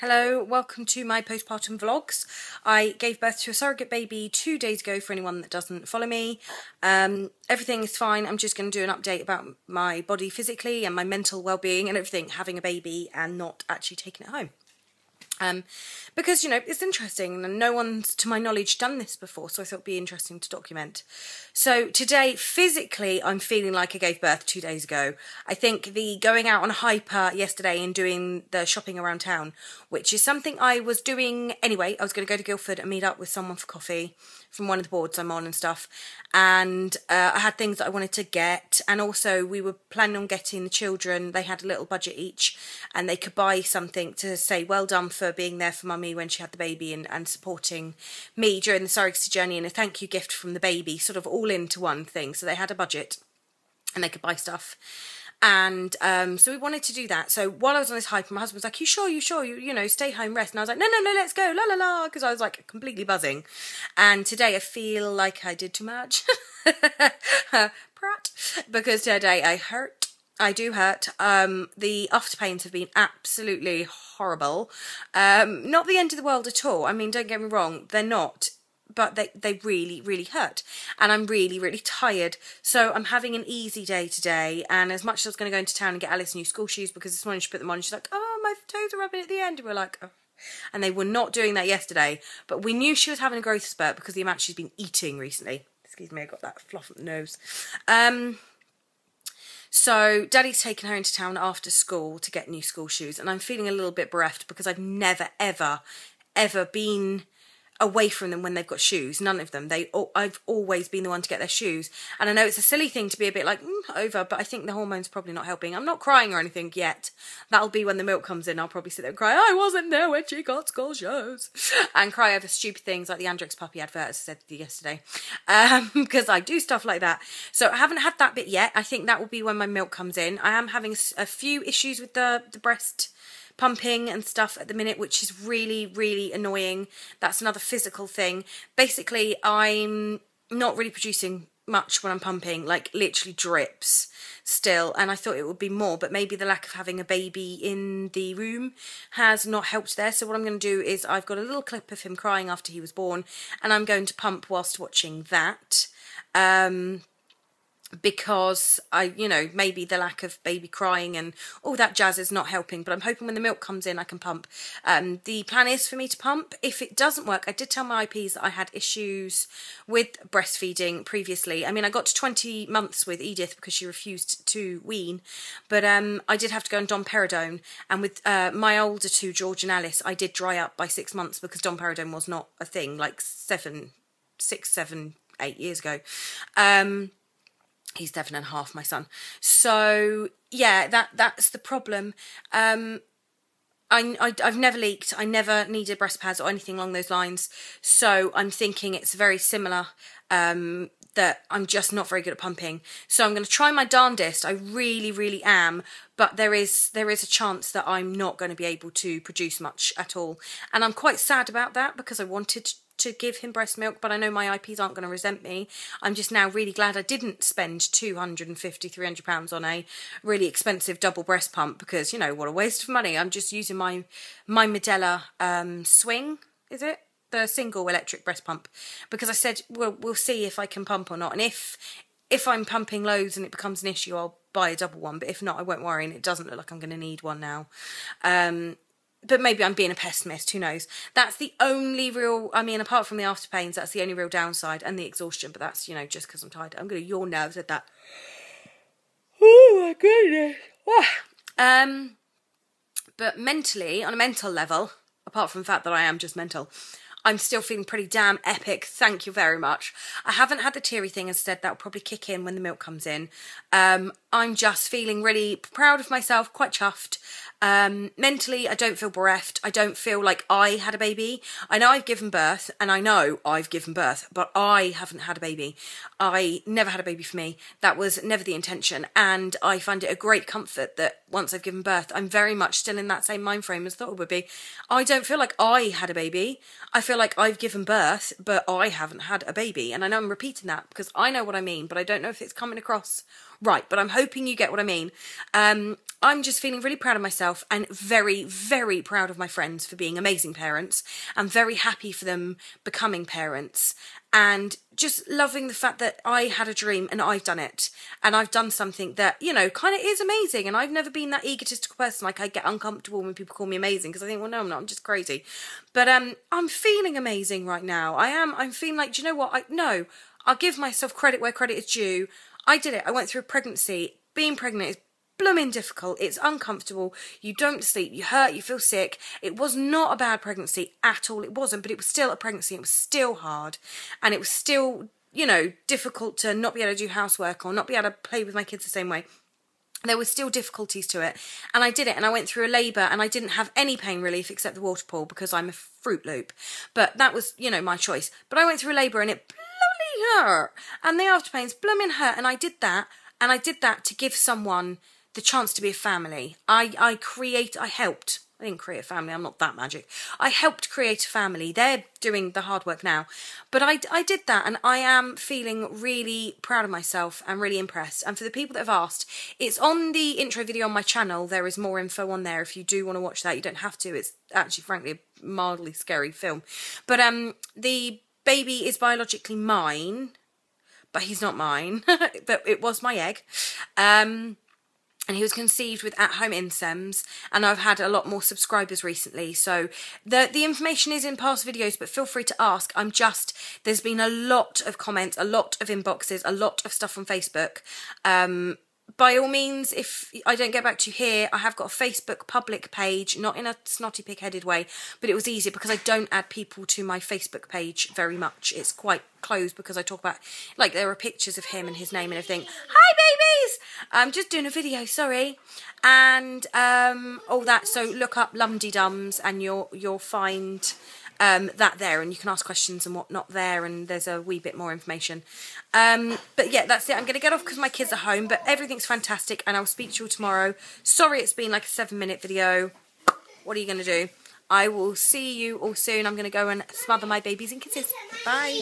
Hello, welcome to my postpartum vlogs. I gave birth to a surrogate baby 2 days ago for anyone that doesn't follow me. Everything is fine. I'm just going to do an update about my body physically and my mental well-being and everything, having a baby and not actually taking it home. Because, you know, it's interesting and no one's, to my knowledge, done this before, so I thought it'd be interesting to document. So today, physically, I'm feeling like I gave birth 2 days ago. I think the going out on hyper yesterday and doing the shopping around town, which is something I was doing anyway. I was going to go to Guildford and meet up with someone for coffee from one of the boards I'm on and stuff. And I had things that I wanted to get, and also we were planning on getting the children, they had a little budget each, and they could buy something to say well done for being there for mummy when she had the baby and supporting me during the surrogacy journey, and a thank you gift from the baby, sort of all into one thing. So they had a budget and they could buy stuff. And so we wanted to do that. So while I was on this hype, my husband was like, you sure, you know, stay home, rest. And I was like, no, let's go, la la la, because I was like completely buzzing. And today I feel like I did too much. Prat. Because today I do hurt. The after pains have been absolutely horrible. Not the end of the world at all. I mean, don't get me wrong, they're not. But they really, really hurt. And I'm really, really tired. So I'm having an easy day today. And as much as I was going to go into town and get Alice new school shoes, because this morning she put them on and she's like, oh, my toes are rubbing at the end. And we're like, oh. And they were not doing that yesterday. But we knew she was having a growth spurt because of the amount she's been eating recently. Excuse me, I got that fluff on the nose. So Daddy's taken her into town after school to get new school shoes. And I'm feeling a little bit bereft because I've never, ever been away from them when they've got shoes. None of them. I've always been the one to get their shoes. And I know it's a silly thing to be a bit like, over, but I think the hormones probably not helping. I'm not crying or anything yet. That'll be when the milk comes in. I'll probably sit there and cry, I wasn't there when she got school shoes. And cry over stupid things like the Andrex puppy advert, as I said yesterday. Because I do stuff like that. So I haven't had that bit yet. I think that will be when my milk comes in. I am having a few issues with the breast pumping and stuff at the minute, which is really, really annoying. That's another physical thing. Basically, I'm not really producing much when I'm pumping, like literally drips still, and I thought it would be more, but maybe the lack of having a baby in the room has not helped there. So what I'm going to do is I've got a little clip of him crying after he was born, and I'm going to pump whilst watching that. Because maybe the lack of baby crying and all that jazz is not helping, but I'm hoping when the milk comes in I can pump. The plan is for me to pump. If it doesn't work, I did tell my IPs that I had issues with breastfeeding previously. I mean, I got to 20 months with Edith because she refused to wean, but I did have to go on domperidone, and with my older two, George and Alice, I did dry up by 6 months because domperidone was not a thing like 6, 7, 8 years ago. He's 7.5, my son. So yeah, that's the problem. I've never leaked. I never needed breast pads or anything along those lines. So I'm thinking it's very similar. That I'm just not very good at pumping. So I'm going to try my darndest. I really, really am. But there is a chance that I'm not going to be able to produce much at all. And I'm quite sad about that because I wanted to give him breast milk, but I know my IPs aren't going to resent me. I'm just now really glad I didn't spend £250, £300 on a really expensive double breast pump because, you know, what a waste of money. I'm just using my Medela Swing, is it? The single electric breast pump, because I said, well, we'll see if I can pump or not. And if I'm pumping loads and it becomes an issue, I'll buy a double one. But if not, I won't worry. And it doesn't look like I'm going to need one now. But maybe I'm being a pessimist, who knows. That's the only real, I mean, apart from the after pains, that's the only real downside, and the exhaustion, but that's, you know, just because I'm tired. I'm going to yawn now, I've said that. Oh my goodness. But mentally, on a mental level, apart from the fact that I am just mental, I'm still feeling pretty damn epic, thank you very much. I haven't had the teary thing, as said, that'll probably kick in when the milk comes in. I'm just feeling really proud of myself, quite chuffed. Mentally, I don't feel bereft. I don't feel like I had a baby. I know I've given birth, and I know I've given birth, but I haven't had a baby. I never had a baby for me. That was never the intention, and I find it a great comfort that once I've given birth, I'm very much still in that same mind frame as I thought it would be. I don't feel like I had a baby. I feel like I've given birth, but I haven't had a baby, and I know I'm repeating that because I know what I mean, but I don't know if it's coming across right, but I'm hoping you get what I mean. I'm just feeling really proud of myself and very, very proud of my friends for being amazing parents. I'm very happy for them becoming parents and just loving the fact that I had a dream and I've done it. And I've done something that, you know, kind of is amazing. And I've never been that egotistical person. Like, I get uncomfortable when people call me amazing because I think, well, no, I'm not. I'm just crazy. But I'm feeling amazing right now. I'm feeling like, do you know what? I'll give myself credit where credit is due. I did it. I went through a pregnancy. Being pregnant is blooming difficult. It's uncomfortable. You don't sleep. You hurt. You feel sick. It was not a bad pregnancy at all. It wasn't, but it was still a pregnancy. It was still hard. And it was still, you know, difficult to not be able to do housework or not be able to play with my kids the same way. There were still difficulties to it. And I did it. And I went through a labour and I didn't have any pain relief except the water pool because I'm a Fruit Loop. But that was, you know, my choice. But I went through a labour and it blooming hurt. And the after pains blooming hurt. And I did that. And I did that to give someone the chance to be a family. I helped. I didn't create a family. I'm not that magic. I helped create a family. They're doing the hard work now. But I did that, and I am feeling really proud of myself and really impressed. And for the people that have asked, it's on the intro video on my channel. There is more info on there if you do want to watch that. You don't have to. It's actually, frankly, a mildly scary film. But the baby is biologically mine, but he's not mine. But it was my egg. And he was conceived with at-home insems, and I've had a lot more subscribers recently. So the information is in past videos, but feel free to ask. There's been a lot of comments, a lot of inboxes, a lot of stuff on Facebook. By all means, if I don't get back to you here, I have got a Facebook public page, not in a snotty pig-headed way, but it was easier because I don't add people to my Facebook page very much. It's quite closed because I talk about, like, there are pictures of him and his name and everything. Hi, babies! I'm just doing a video, sorry. And all that, so look up Lumdy-Dums and you'll find that there, and you can ask questions and whatnot there, and there's a wee bit more information. But yeah, that's it. I'm going to get off because my kids are home, but everything's fantastic, and I'll speak to you all tomorrow. Sorry it's been like a 7-minute video. What are you going to do? I will see you all soon. I'm going to go and smother my babies in kisses. Bye.